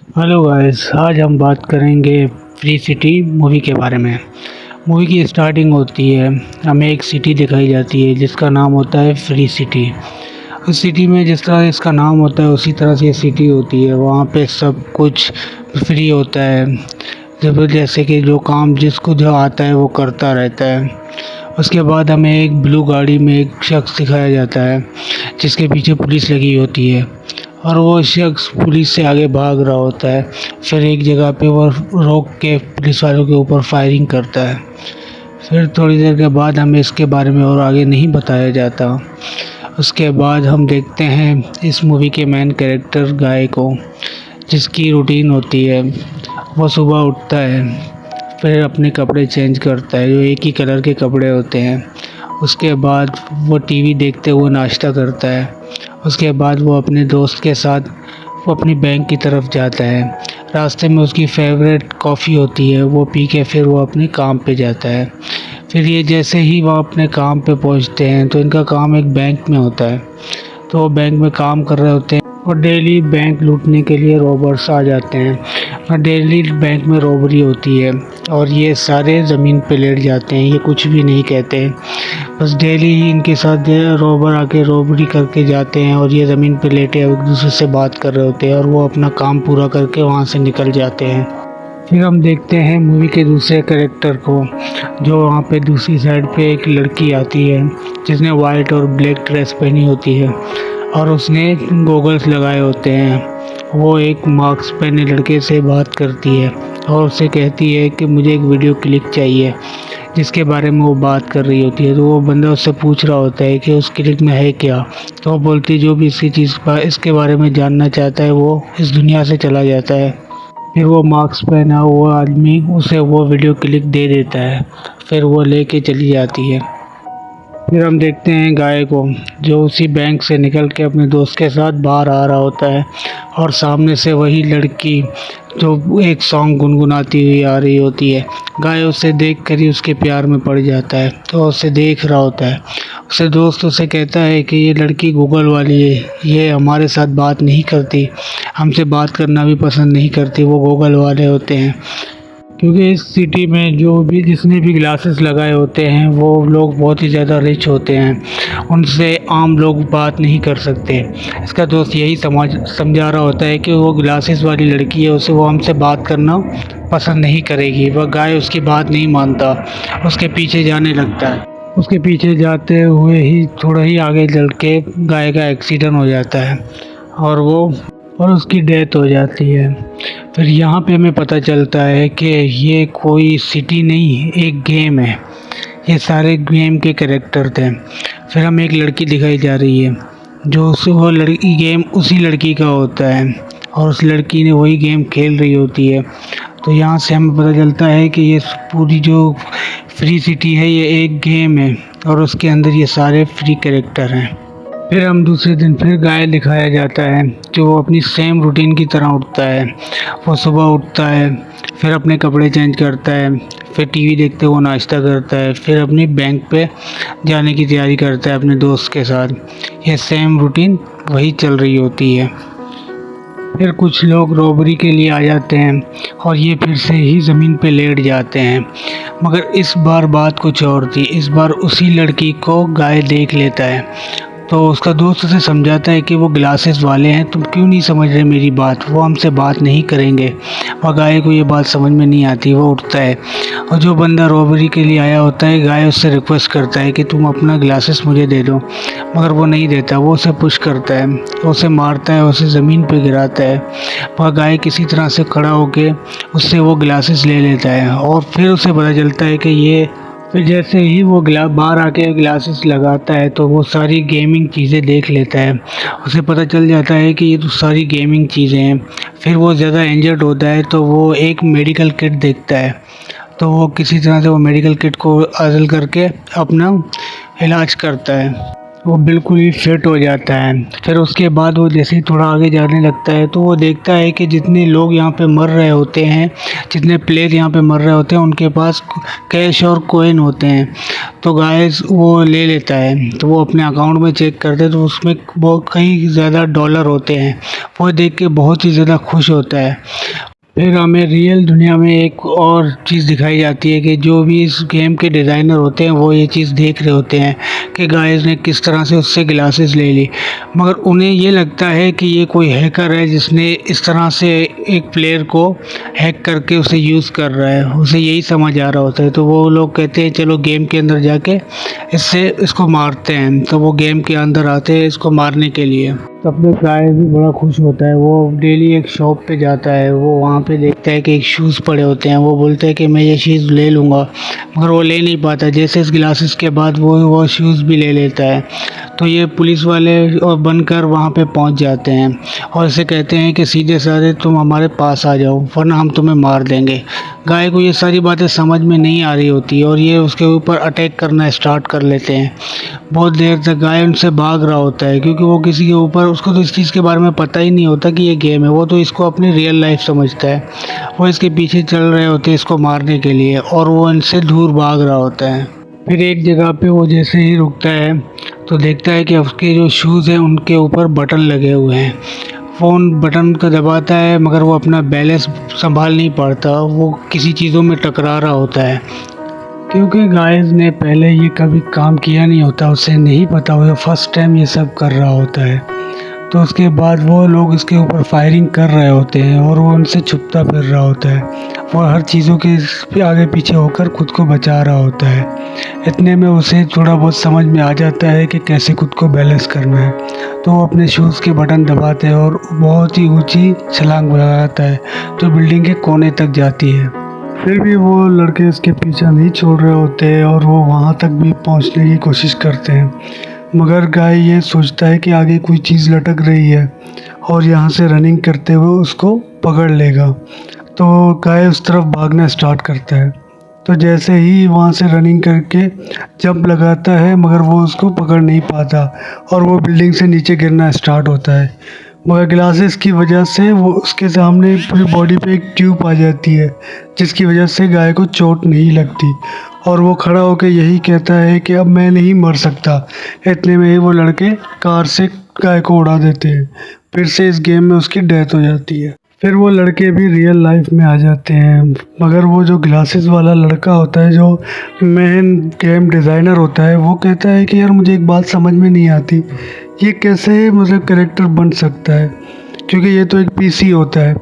Hello guys, आज हम बात करेंगे फ्री सिटी मूवी के बारे में। मूवी की स्टार्टिंग होती है, हमें एक सिटी दिखाई जाती है जिसका नाम होता है फ्री सिटी। उस सिटी में जिस तरह इसका नाम होता है उसी तरह से ये सिटी होती है। वहाँ पे सब कुछ फ्री होता है, जब जैसे कि जो काम जिसको जो आता है वो करता रहता है। उसके बाद हमें एक ब्लू गाड़ी में एक शख्स दिखाया जाता है जिसके पीछे पुलिस लगी होती है और वो शख्स पुलिस से आगे भाग रहा होता है। फिर एक जगह पे वो रोक के पुलिस वालों के ऊपर फायरिंग करता है। फिर थोड़ी देर के बाद हमें इसके बारे में और आगे नहीं बताया जाता। उसके बाद हम देखते हैं इस मूवी के मेन कैरेक्टर गाय को, जिसकी रूटीन होती है। वो सुबह उठता है, फिर अपने कपड़े चेंज करता है जो एक ही कलर के कपड़े होते हैं। उसके बाद वो टीवी देखते हुए नाश्ता करता है। उसके बाद वो अपने दोस्त के साथ वो अपनी बैंक की तरफ जाता है। रास्ते में उसकी फेवरेट कॉफ़ी होती है, वो पी के फिर वो अपने काम पे जाता है। फिर ये जैसे ही वो अपने काम पे पहुंचते हैं तो इनका काम एक बैंक में होता है। तो वो बैंक में काम कर रहे होते हैं और डेली बैंक लूटने के लिए रॉबर्स आ जाते हैं और डेली बैंक में रॉबरी होती है और ये सारे ज़मीन पे लेट जाते हैं, ये कुछ भी नहीं कहते हैं। बस डेली ही इनके साथ रॉबर आके रॉबरी करके जाते हैं और ये ज़मीन पे लेटे एक दूसरे से बात कर रहे होते हैं और वो अपना काम पूरा करके वहाँ से निकल जाते हैं। फिर हम देखते हैं मूवी के दूसरे कैरेक्टर को, जो वहाँ पे दूसरी साइड पे एक लड़की आती है जिसने वाइट और ब्लैक ड्रेस पहनी होती है और उसने गॉगल्स लगाए होते हैं। वो एक मास्क पहने लड़के से बात करती है और उससे कहती है कि मुझे एक वीडियो क्लिप चाहिए, जिसके बारे में वो बात कर रही होती है। तो वो बंदा उससे पूछ रहा होता है कि उस क्लिप में है क्या। तो वो बोलती है जो भी इसके बारे में जानना चाहता है वो इस दुनिया से चला जाता है। फिर वो मास्क पहना हुआ आदमी उसे वो वीडियो क्लिप दे देता है, फिर वो लेके चली जाती है। फिर हम देखते हैं गाय को, जो उसी बैंक से निकल के अपने दोस्त के साथ बाहर आ रहा होता है और सामने से वही लड़की जो एक सॉन्ग गुनगुनाती हुई आ रही होती है। गाय उसे देख कर ही उसके प्यार में पड़ जाता है, तो उसे देख रहा होता है। उसे दोस्त उसे कहता है कि ये लड़की गूगल वाली है, ये हमारे साथ बात नहीं करती, हमसे बात करना भी पसंद नहीं करती, वो गूगल वाले होते हैं। क्योंकि इस सिटी में जो भी जिसने भी ग्लासेस लगाए होते हैं वो लोग बहुत ही ज़्यादा रिच होते हैं, उनसे आम लोग बात नहीं कर सकते। इसका दोस्त यही समझा रहा होता है कि वो ग्लासेस वाली लड़की है, उसे वो हमसे बात करना पसंद नहीं करेगी। वह गाय उसकी बात नहीं मानता, उसके पीछे जाने लगता है। उसके पीछे जाते हुए ही थोड़ा ही आगे चल के गाय का एक्सीडेंट हो जाता है और उसकी डेथ हो जाती है। फिर यहाँ पे हमें पता चलता है कि ये कोई सिटी नहीं, एक गेम है। ये सारे गेम के कैरेक्टर थे। फिर हमें एक लड़की दिखाई जा रही है जो वो लड़की गेम उसी लड़की का होता है और उस लड़की ने वही गेम खेल रही होती है। तो यहाँ से हमें पता चलता है कि ये पूरी जो फ्री सिटी है ये एक गेम है और उसके अंदर ये सारे फ्री कैरेक्टर हैं। फिर हम दूसरे दिन फिर गाय दिखाया जाता है जो वो अपनी सेम रूटीन की तरह उठता है। वो सुबह उठता है, फिर अपने कपड़े चेंज करता है, फिर टीवी देखते हुए नाश्ता करता है, फिर अपनी बैंक पे जाने की तैयारी करता है अपने दोस्त के साथ। ये सेम रूटीन वही चल रही होती है। फिर कुछ लोग रॉबरी के लिए आ जाते हैं और ये फिर से ही ज़मीन पे लेट जाते हैं। मगर इस बार बात कुछ और थी। इस बार उसी लड़की को गाय देख लेता है, तो उसका दोस्त उसे समझाता है कि वो ग्लासेस वाले हैं, तुम क्यों नहीं समझ रहे मेरी बात, वो हमसे बात नहीं करेंगे। और गाय को ये बात समझ में नहीं आती, वो उठता है और जो बंदा रॉबरी के लिए आया होता है गाय उससे रिक्वेस्ट करता है कि तुम अपना ग्लासेस मुझे दे दो, मगर वो नहीं देता। वो उसे पुश करता है, उसे मारता है, उसे ज़मीन पे गिराता है। वह गाय किसी तरह से खड़ा होके उससे वो ग्लासेस ले लेता है और फिर उसे पता चलता है कि ये फिर जैसे ही वो बाहर आके ग्लासेस लगाता है तो वो सारी गेमिंग चीज़ें देख लेता है। उसे पता चल जाता है कि ये तो सारी गेमिंग चीज़ें हैं। फिर वो ज़्यादा इंजर्ड होता है तो वो एक मेडिकल किट देखता है, तो वो किसी तरह से वो मेडिकल किट को हासिल करके अपना इलाज करता है। वो बिल्कुल ही फिट हो जाता है। फिर उसके बाद वो जैसे ही थोड़ा आगे जाने लगता है तो वो देखता है कि जितने लोग यहाँ पे मर रहे होते हैं, जितने प्लेयर यहाँ पे मर रहे होते हैं, उनके पास कैश और कॉइन होते हैं। तो गाइस वो ले लेता है, तो वो अपने अकाउंट में चेक करते हैं तो उसमें बहुत कई ज़्यादा डॉलर होते हैं। वो देख के बहुत ही ज़्यादा खुश होता है। फिर हमें रियल दुनिया में एक और चीज़ दिखाई जाती है कि जो भी इस गेम के डिज़ाइनर होते हैं वो ये चीज़ देख रहे होते हैं कि गाइस ने किस तरह से उससे ग्लासेस ले ली, मगर उन्हें ये लगता है कि ये कोई हैकर है जिसने इस तरह से एक प्लेयर को हैक करके उसे यूज़ कर रहा है, उसे यही समझ आ रहा होता है। तो वो लोग कहते हैं चलो गेम के अंदर जाके इसको मारते हैं। तो वो गेम के अंदर आते हैं इसको मारने के लिए। तब तक गाय भी बड़ा खुश होता है। वो डेली एक शॉप पे जाता है, वो वहाँ पे देखता है कि एक शूज़ पड़े होते हैं। वो बोलता है कि मैं ये शूज़ ले लूँगा, मगर वो ले नहीं पाता। जैसे इस ग्लासेस के बाद वो शूज़ भी ले लेता है। तो ये पुलिस वाले और बनकर वहाँ पे पहुँच जाते हैं और इसे कहते हैं कि सीधे साधे तुम हमारे पास आ जाओ वरना हम तुम्हें मार देंगे। गाय को ये सारी बातें समझ में नहीं आ रही होती और ये उसके ऊपर अटैक करना स्टार्ट कर लेते हैं। बहुत देर तक गाय उनसे भाग रहा होता है क्योंकि वो किसी के ऊपर, उसको तो इस चीज़ के बारे में पता ही नहीं होता कि ये गेम है। वो तो इसको अपनी रियल लाइफ समझता है। वो इसके पीछे चल रहे होते हैं इसको मारने के लिए और वो इनसे दूर भाग रहा होता है। फिर एक जगह पे वो जैसे ही रुकता है तो देखता है कि उसके जो शूज़ हैं उनके ऊपर बटन लगे हुए हैं। फ़ोन बटन का दबाता है मगर वो अपना बैलेंस संभाल नहीं पाता, वो किसी चीज़ों में टकरा रहा होता है। क्योंकि गाइस ने पहले ये कभी काम किया नहीं होता, उसे नहीं पता, वो फर्स्ट टाइम ये सब कर रहा होता है। तो उसके बाद वो लोग इसके ऊपर फायरिंग कर रहे होते हैं और वो उनसे छुपता फिर रहा होता है। वो हर चीज़ों के आगे पीछे होकर खुद को बचा रहा होता है। इतने में उसे थोड़ा बहुत समझ में आ जाता है कि कैसे खुद को बैलेंस करना है। तो वो अपने शूज़ के बटन दबाते हैं और बहुत ही ऊंची छलांग लगाता है जो बिल्डिंग के कोने तक जाती है। फिर भी वो लड़के इसके पीछा नहीं छोड़ रहे होते और वो वहाँ तक भी पहुँचने की कोशिश करते हैं। मगर गाय ये सोचता है कि आगे कोई चीज़ लटक रही है और यहाँ से रनिंग करते हुए उसको पकड़ लेगा। तो गाय उस तरफ भागना स्टार्ट करता है। तो जैसे ही वहाँ से रनिंग करके जंप लगाता है मगर वो उसको पकड़ नहीं पाता और वो बिल्डिंग से नीचे गिरना स्टार्ट होता है। मगर ग्लासेस की वजह से वो उसके सामने पूरी बॉडी पे एक ट्यूब आ जाती है जिसकी वजह से गाय को चोट नहीं लगती और वो खड़ा होकर यही कहता है कि अब मैं नहीं मर सकता। इतने में ही वो लड़के कार से गाय को उड़ा देते हैं। फिर से इस गेम में उसकी डेथ हो जाती है। फिर वो लड़के भी रियल लाइफ में आ जाते हैं मगर वो जो ग्लासेस वाला लड़का होता है जो मेन गेम डिज़ाइनर होता है वो कहता है कि यार मुझे एक बात समझ में नहीं आती, ये कैसे मतलब कैरेक्टर बन सकता है क्योंकि ये तो एक पीसी होता है।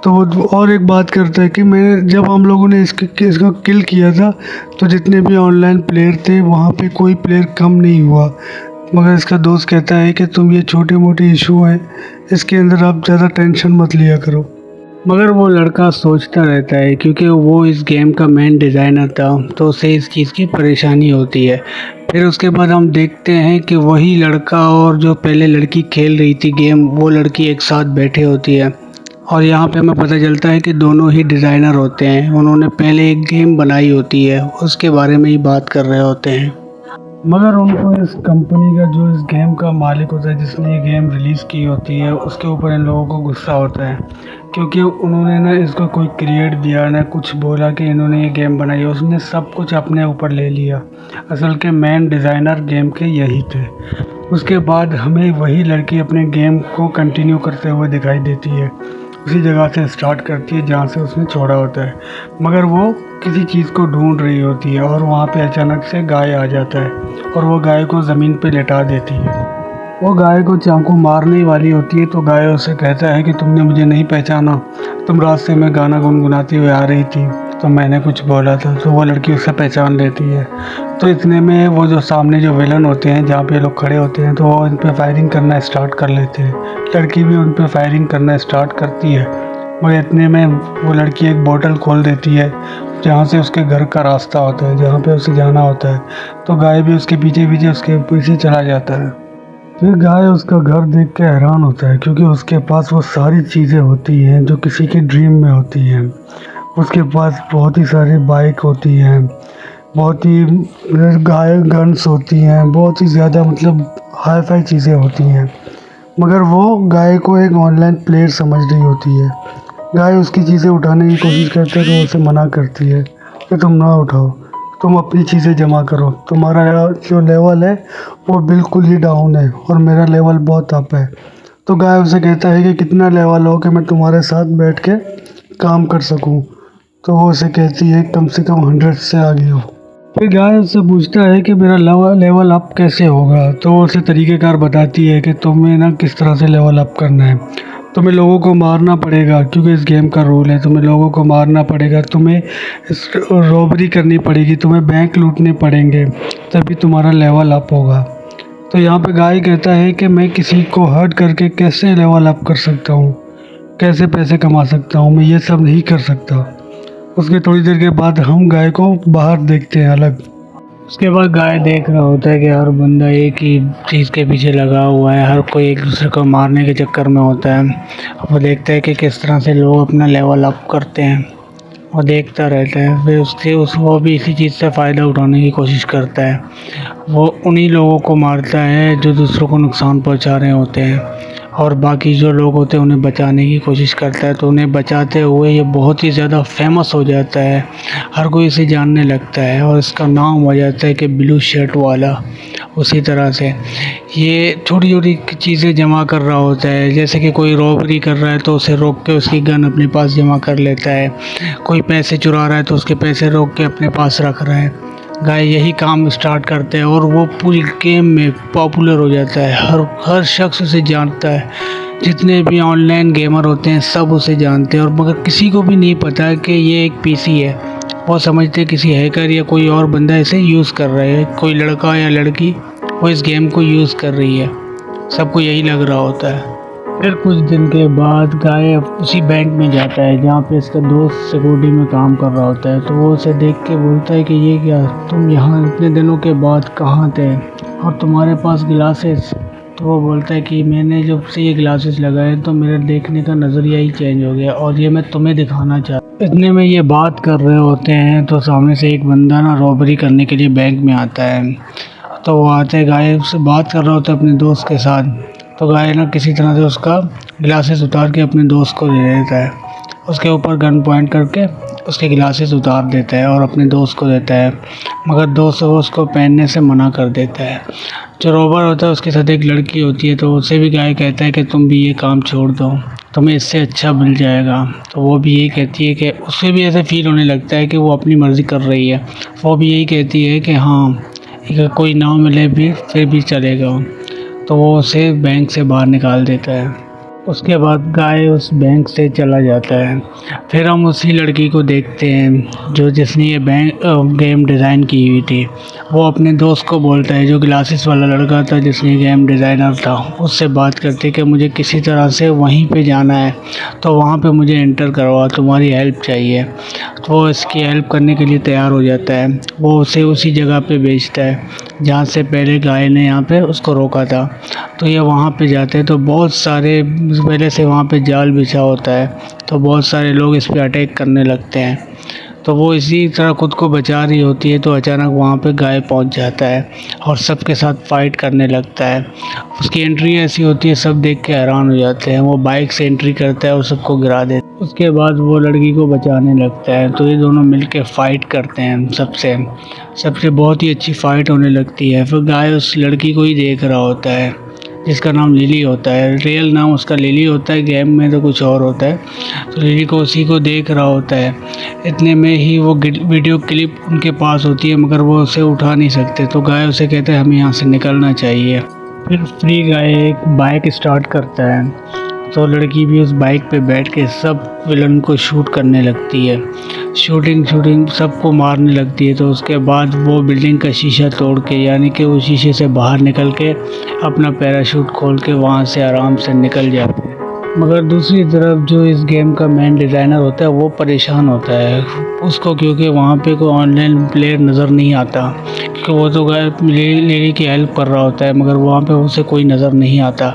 तो वो और एक बात करता है कि मैंने जब हम लोगों ने इसको किल किया था तो जितने भी ऑनलाइन प्लेयर थे वहाँ पे कोई प्लेयर कम नहीं हुआ। मगर इसका दोस्त कहता है कि तुम ये छोटे मोटे इशू हैं, इसके अंदर आप ज़्यादा टेंशन मत लिया करो। मगर वो लड़का सोचता रहता है क्योंकि वो इस गेम का मेन डिज़ाइनर था तो उसे इस चीज़ की परेशानी होती है। फिर उसके बाद हम देखते हैं कि वही लड़का और जो पहले लड़की खेल रही थी गेम, वो लड़की एक साथ बैठे होती है और यहाँ पे हमें पता चलता है कि दोनों ही डिज़ाइनर होते हैं। उन्होंने पहले एक गेम बनाई होती है, उसके बारे में ही बात कर रहे होते हैं। मगर उनको इस कंपनी का जो इस गेम का मालिक होता है जिसने ये गेम रिलीज़ की होती है उसके ऊपर इन लोगों को गुस्सा होता है क्योंकि उन्होंने ना इसको कोई क्रिएट दिया ना कुछ बोला कि इन्होंने ये गेम बनाई है, उसने सब कुछ अपने ऊपर ले लिया। असल के मेन डिज़ाइनर गेम के यही थे। उसके बाद हमें वही लड़की अपने गेम को कंटिन्यू करते हुए दिखाई देती है, उसी जगह से स्टार्ट करती है जहाँ से उसने छोड़ा होता है। मगर वो किसी चीज़ को ढूंढ रही होती है और वहाँ पे अचानक से गाय आ जाता है और वो गाय को ज़मीन पे लेटा देती है। वो गाय को चाकू मारने वाली होती है तो गाय उसे कहता है कि तुमने मुझे नहीं पहचाना, तुम रास्ते में गाना गुनगुनाती हुए आ रही थी तो मैंने कुछ बोला था। तो वो लड़की उसे पहचान लेती है। तो इतने में वो जो सामने जो विलन होते हैं जहाँ पे लोग खड़े होते हैं तो वो इन पर फायरिंग करना स्टार्ट कर लेते हैं। लड़की भी उन पर फायरिंग करना स्टार्ट करती है और इतने में वो लड़की एक बोतल खोल देती है जहाँ से उसके घर का रास्ता होता है, जहाँ पे उसे जाना होता है। तो गाय भी उसके पीछे पीछे चला जाता है। फिर गाय उसका घर देख के हैरान होता है क्योंकि उसके पास वो सारी चीज़ें होती हैं जो किसी के ड्रीम में होती हैं। उसके पास बहुत ही सारी बाइक होती हैं, बहुत ही गाय गन्स होती हैं, बहुत ही ज़्यादा मतलब हाई फाई चीज़ें होती हैं। मगर वो गाय को एक ऑनलाइन प्लेयर समझ रही होती है। गाय उसकी चीज़ें उठाने की कोशिश करती है तो वो उसे मना करती है कि तुम ना उठाओ, तुम अपनी चीज़ें जमा करो, तुम्हारा जो लेवल है वो बिल्कुल ही डाउन है और मेरा लेवल बहुत अप है। तो गाय उसे कहता है कि कितना लेवल हो कि मैं तुम्हारे साथ बैठ के काम कर सकूं। तो वो उसे कहती है कम से कम 100 से आगे हो। फिर गाय उससे पूछता है कि मेरा लेवल अप कैसे होगा। तो वो उसे तरीक़ेकार बताती है कि तुम्हें ना किस तरह से लेवल अप करना है। तुम्हें लोगों को मारना पड़ेगा, क्योंकि इस गेम का रूल है, तुम्हें लोगों को मारना पड़ेगा, तुम्हें रॉबरी करनी पड़ेगी, तुम्हें बैंक लूटने पड़ेंगे, तभी तुम्हारा लेवल अप होगा। तो यहाँ पे गाय कहता है कि मैं किसी को हर्ट करके कैसे लेवल अप कर सकता हूँ, कैसे पैसे कमा सकता हूँ, मैं ये सब नहीं कर सकता। उसके थोड़ी देर के बाद हम गाय को बाहर देखते हैं अलग। उसके बाद गाय देख रहा होता है कि हर बंदा एक ही चीज़ के पीछे लगा हुआ है, हर कोई एक दूसरे को मारने के चक्कर में होता है। वो देखता है कि किस तरह से लोग अपना लेवल अप करते हैं, वो देखता रहता है। फिर वो भी इसी चीज़ से फ़ायदा उठाने की कोशिश करता है। वो उन्हीं लोगों को मारता है जो दूसरों को नुकसान पहुंचा रहे होते हैं, और बाकी जो लोग होते हैं उन्हें बचाने की कोशिश करता है। तो उन्हें बचाते हुए ये बहुत ही ज़्यादा फेमस हो जाता है, हर कोई इसे जानने लगता है और इसका नाम हो जाता है कि ब्लू शर्ट वाला। उसी तरह से ये छोटी छोटी चीज़ें जमा कर रहा होता है, जैसे कि कोई रॉबरी कर रहा है तो उसे रोक के उसकी गन अपने पास जमा कर लेता है, कोई पैसे चुरा रहा है तो उसके पैसे रोक के अपने पास रख रहा है। गाय यही काम स्टार्ट करते हैं और वो पूरी गेम में पॉपुलर हो जाता है। हर शख्स उसे जानता है, जितने भी ऑनलाइन गेमर होते हैं सब उसे जानते हैं। और मगर किसी को भी नहीं पता है कि ये एक पीसी है। वो समझते हैं किसी हैकर या कोई और बंदा इसे यूज़ कर रहा है, कोई लड़का या लड़की वो इस गेम को यूज़ कर रही है, सबको यही लग रहा होता है। फिर कुछ दिन के बाद गाय उसी बैंक में जाता है जहाँ पे इसका दोस्त सिक्योरिटी में काम कर रहा होता है। तो वो उसे देख के बोलता है कि ये क्या, तुम यहाँ इतने दिनों के बाद कहाँ थे और तुम्हारे पास ग्लासेस। तो वो बोलता है कि मैंने जब से ये ग्लासेस लगाए तो मेरा देखने का नज़रिया ही चेंज हो गया और ये मैं तुम्हें दिखाना चाहता। इतने में ये बात कर रहे होते हैं तो सामने से एक बंदा ना रॉबरी करने के लिए बैंक में आता है। तो वो आते गाय उससे बात कर रहा होता है अपने दोस्त के साथ। तो गाय ना किसी तरह से उसका ग्लासेस उतार के अपने दोस्त को दे देता है, उसके ऊपर गन पॉइंट करके उसके ग्लासेस उतार देता है और अपने दोस्त को देता है। मगर दोस्त वो उसको पहनने से मना कर देता है। जो रॉबर होता है उसके साथ एक लड़की होती है, तो उसे भी गाय कहता है कि तुम भी ये काम छोड़ दो, तुम्हें इससे अच्छा मिल जाएगा। तो वो भी यही कहती है कि उसे भी ऐसे फील होने लगता है कि वो अपनी मर्ज़ी कर रही है। वो भी यही कहती है कि हाँ, कोई ना मिले भी फिर भी चलेगा। तो वो उसे बैंक से बाहर निकाल देता है। उसके बाद गाय उस बैंक से चला जाता है। फिर हम उसी लड़की को देखते हैं जिसने ये गेम डिज़ाइन की हुई थी। वो अपने दोस्त को बोलता है, जो ग्लासेस वाला लड़का था जिसने गेम डिज़ाइनर था, उससे बात करते कि मुझे किसी तरह से वहीं पे जाना है, तो वहाँ पे मुझे एंटर करवा, तुम्हारी हेल्प चाहिए। तो वो इसकी हेल्प करने के लिए तैयार हो जाता है। वो उसे उसी जगह पे भेजता है जहाँ से पहले गाय ने यहाँ पे उसको रोका था। तो ये वहाँ पे जाते हैं तो बहुत सारे पहले से वहाँ पे जाल बिछा होता है, तो बहुत सारे लोग इस पे अटैक करने लगते हैं। तो वो इसी तरह खुद को बचा रही होती है तो अचानक वहाँ पे गाय पहुँच जाता है और सबके साथ फाइट करने लगता है। उसकी एंट्री ऐसी होती है, सब देख के हैरान हो जाते हैं। वो बाइक से एंट्री करता है और सबको गिरा देता है। उसके बाद वो लड़की को बचाने लगता है, तो ये दोनों मिलके फ़ाइट करते हैं सबसे बहुत ही अच्छी फ़ाइट होने लगती है। फिर गाय उस लड़की को ही देख रहा होता है जिसका नाम लिली होता है। रियल नाम उसका लिली होता है, गेम में तो कुछ और होता है। तो लिली को उसी को देख रहा होता है। इतने में ही वो वीडियो क्लिप उनके पास होती है, मगर वो उसे उठा नहीं सकते। तो गाय उसे कहता है हमें यहाँ से निकलना चाहिए। फिर फ्री गाय एक बाइक स्टार्ट करता है, तो लड़की भी उस बाइक पे बैठ के सब विलन को शूट करने लगती है। शूटिंग सबको मारने लगती है। तो उसके बाद वो बिल्डिंग का शीशा तोड़ के, यानी कि उस शीशे से बाहर निकल के अपना पैराशूट खोल के वहाँ से आराम से निकल जाते हैं। मगर दूसरी तरफ जो इस गेम का मेन डिज़ाइनर होता है वो परेशान होता है उसको, क्योंकि वहाँ पे कोई ऑनलाइन प्लेयर नज़र नहीं आता, क्योंकि वो तो लिली की हेल्प कर रहा होता है, मगर वहाँ पे उसे कोई नज़र नहीं आता।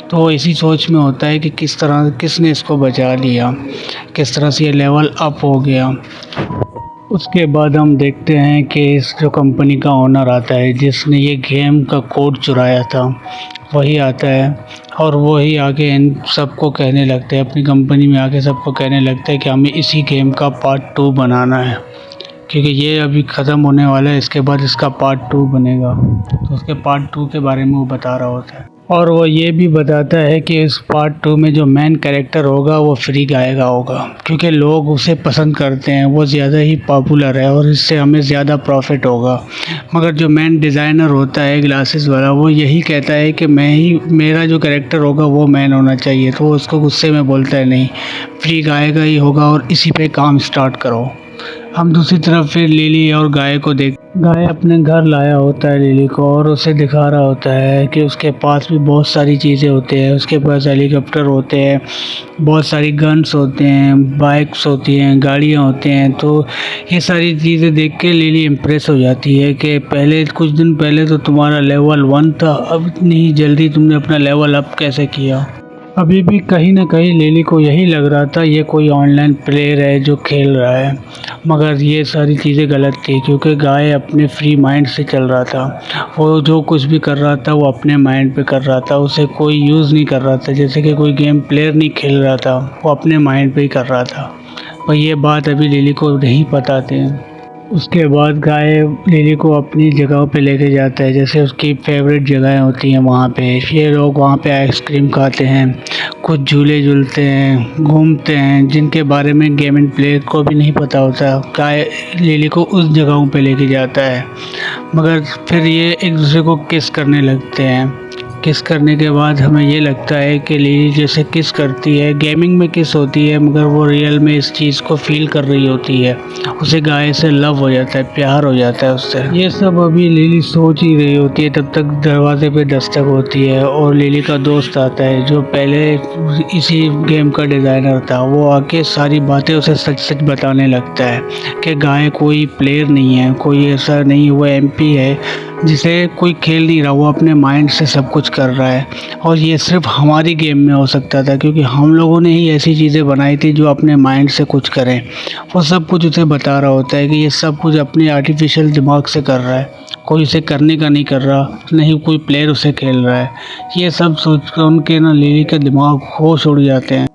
तो वो इसी सोच में होता है कि किसने इसको बचा लिया, किस तरह से ये लेवल अप हो गया। उसके बाद हम देखते हैं कि इस जो कंपनी का ओनर आता है जिसने ये गेम का कोड चुराया था, वही आता है और वही आके इन सबको कहने लगता है, अपनी कंपनी में आके सबको कहने लगता है कि हमें इसी गेम का पार्ट 2 बनाना है, क्योंकि ये अभी ख़त्म होने वाला है, इसके बाद इसका पार्ट 2 बनेगा। तो उसके पार्ट 2 के बारे में वो बता रहा होता है और वो ये भी बताता है कि इस पार्ट 2 में जो मेन कैरेक्टर होगा वो फ्री गाएगा होगा, क्योंकि लोग उसे पसंद करते हैं, वो ज़्यादा ही पॉपुलर है और इससे हमें ज़्यादा प्रॉफिट होगा। मगर जो मेन डिज़ाइनर होता है ग्लासेस वाला, वो यही कहता है कि मेरा जो कैरेक्टर होगा वो मेन होना चाहिए। तो वो उसको गुस्से में बोलता है नहीं, फ्री गाएगा ही होगा और इसी पे काम स्टार्ट करो। हम दूसरी तरफ फिर लिली और गाय को गाय अपने घर लाया होता है लिली को और उसे दिखा रहा होता है कि उसके पास भी बहुत सारी चीज़ें होती हैं। उसके पास हेलीकॉप्टर होते हैं, बहुत सारी गन्स होते हैं, बाइक्स होती हैं, गाड़ियाँ होती हैं। तो ये सारी चीज़ें देख के लिली इम्प्रेस हो जाती है कि पहले कुछ दिन पहले तो तुम्हारा लेवल 1 था, अब इतनी जल्दी तुमने अपना लेवल अप कैसे किया। अभी भी कहीं ना कहीं लिली को यही लग रहा था ये कोई ऑनलाइन प्लेयर है जो खेल रहा है, मगर ये सारी चीज़ें गलत थी, क्योंकि गाय अपने फ्री माइंड से चल रहा था। वो जो कुछ भी कर रहा था वो अपने माइंड पे कर रहा था, उसे कोई यूज़ नहीं कर रहा था, जैसे कि कोई गेम प्लेयर नहीं खेल रहा था, वो अपने माइंड पे ही कर रहा था। पर ये बात अभी लिली को नहीं पता थी। उसके बाद गाय लिली को अपनी जगह पे लेके जाता है, जैसे उसकी फेवरेट जगहें होती हैं वहाँ पे। ये लोग वहाँ पे आइसक्रीम खाते हैं, कुछ झूले झूलते हैं, घूमते हैं, जिनके बारे में गेम एंड प्ले को भी नहीं पता होता। गाय लिली को उस जगहों पे लेके जाता है, मगर फिर ये एक दूसरे को किस करने लगते हैं। किस करने के बाद हमें ये लगता है कि लिली जैसे किस करती है, गेमिंग में किस होती है, मगर वो रियल में इस चीज़ को फील कर रही होती है। उसे गाय से लव हो जाता है, प्यार हो जाता है उससे। ये सब अभी लिली सोच ही रही होती है, तब तक दरवाजे पे दस्तक होती है और लिली का दोस्त आता है जो पहले इसी गेम का डिज़ाइनर था। वो आके सारी बातें उसे सच सच बताने लगता है कि गाय कोई प्लेयर नहीं है, कोई ऐसा नहीं, वो MP है जिसे कोई खेल नहीं रहा, वो अपने माइंड से सब कुछ कर रहा है। और ये सिर्फ हमारी गेम में हो सकता था, क्योंकि हम लोगों ने ही ऐसी चीज़ें बनाई थी जो अपने माइंड से कुछ करें। वो सब कुछ उसे बता रहा होता है कि ये सब कुछ अपने आर्टिफिशियल दिमाग से कर रहा है, कोई इसे करने का नहीं कर रहा, नहीं कोई प्लेयर उसे खेल रहा है। ये सब सोच कर उनके ना लिली का दिमाग होश उड़ जाते हैं।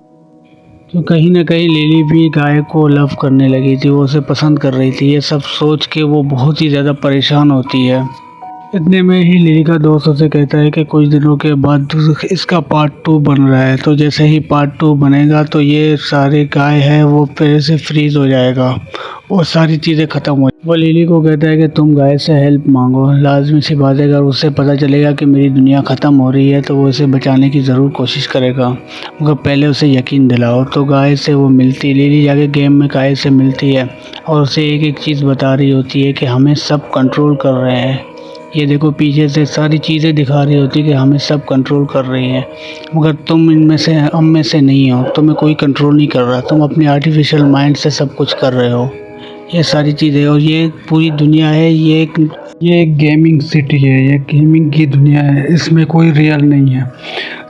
तो कहीं ना कहीं लिली भी गाय को लव करने लगी थी, वो उसे पसंद कर रही थी। ये सब सोच के वो बहुत ही ज़्यादा परेशान होती है। इतने में ही लिली का दोस्त उसे कहता है कि कुछ दिनों के बाद इसका पार्ट 2 बन रहा है, तो जैसे ही पार्ट 2 बनेगा तो ये सारे गाय है वो फिर से फ्रीज हो जाएगा और सारी चीज़ें ख़त्म हो। वो लिली को कहता है कि तुम गाय से हेल्प मांगो, लाजमी सी बात है, अगर उससे पता चलेगा कि मेरी दुनिया ख़त्म हो रही है तो वो इसे बचाने की ज़रूर कोशिश करेगा, मगर पहले उसे यकीन दिलाओ। तो गाय से वो मिलती, लिली जाके गेम में गाय से मिलती है और उसे एक एक चीज़ बता रही होती है कि हमें सब कंट्रोल कर रहे हैं। ये देखो पीछे से सारी चीज़ें दिखा रही होती कि हमें सब कंट्रोल कर रही हैं, मगर तुम इनमें से हम में से नहीं हो, तुम्हें कोई कंट्रोल नहीं कर रहा, तुम अपने आर्टिफिशियल माइंड से सब कुछ कर रहे हो। ये सारी चीज़ें और ये पूरी दुनिया है, ये एक गेमिंग सिटी है, ये गेमिंग की दुनिया है, इसमें कोई रियल नहीं है।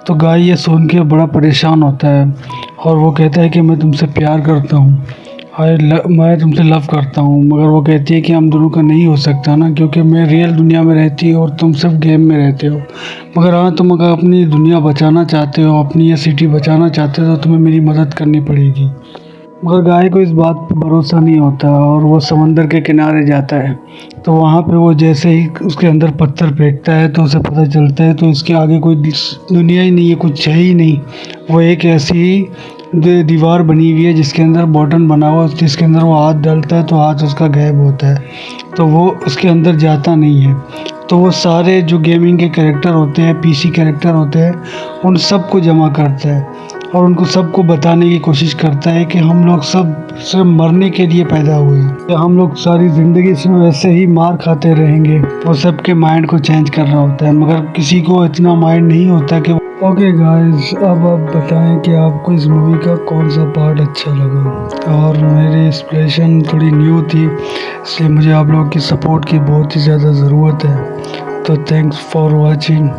तो गाय ये सुन के बड़ा परेशान होता है और वो कहता है कि मैं तुमसे प्यार करता हूँ, मैं तुमसे लव करता हूँ। मगर वो कहती है कि हम दोनों का नहीं हो सकता ना, क्योंकि मैं रियल दुनिया में रहती हूँ और तुम सिर्फ गेम में रहते हो। मगर हाँ, तुम अगर अपनी दुनिया बचाना चाहते हो, अपनी ये सिटी बचाना चाहते हो, तो तुम्हें मेरी मदद करनी पड़ेगी। मगर गाय को इस बात पर भरोसा नहीं होता और वो समंदर के किनारे जाता है। तो वहाँ पे वो जैसे ही उसके अंदर पत्थर फेंकता है तो उसे पता चलता है तो इसके आगे कोई दुनिया ही नहीं है, कुछ है ही नहीं। वो एक ऐसी दीवार बनी हुई है जिसके अंदर बटन बना हुआ, जिसके अंदर वो हाथ डालता है तो हाथ उसका गायब होता है, तो वो उसके अंदर जाता नहीं है। तो वो सारे जो गेमिंग के कैरेक्टर होते हैं, PC कैरेक्टर होते हैं, उन सब को जमा करता है और उनको सबको बताने की कोशिश करता है कि हम लोग सब सिर्फ मरने के लिए पैदा हुए हैं, हम लोग सारी ज़िंदगी सिर्फ वैसे ही मार खाते रहेंगे। वो सबके माइंड को चेंज कर रहा होता है, मगर किसी को इतना माइंड नहीं होता कि ओके गाइस, अब आप बताएं कि आपको इस मूवी का कौन सा पार्ट अच्छा लगा। और मेरी इंस्पिरेशन थोड़ी न्यू थी, इसलिए मुझे आप लोगों की सपोर्ट की बहुत ही ज़्यादा ज़रूरत है। तो thanks for watching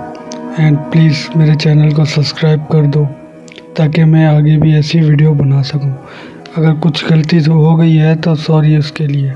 and please मेरे चैनल को सब्सक्राइब कर दो ताकि मैं आगे भी ऐसी वीडियो बना सकूं। अगर कुछ गलती हो गई है तो सॉरी उसके लिए।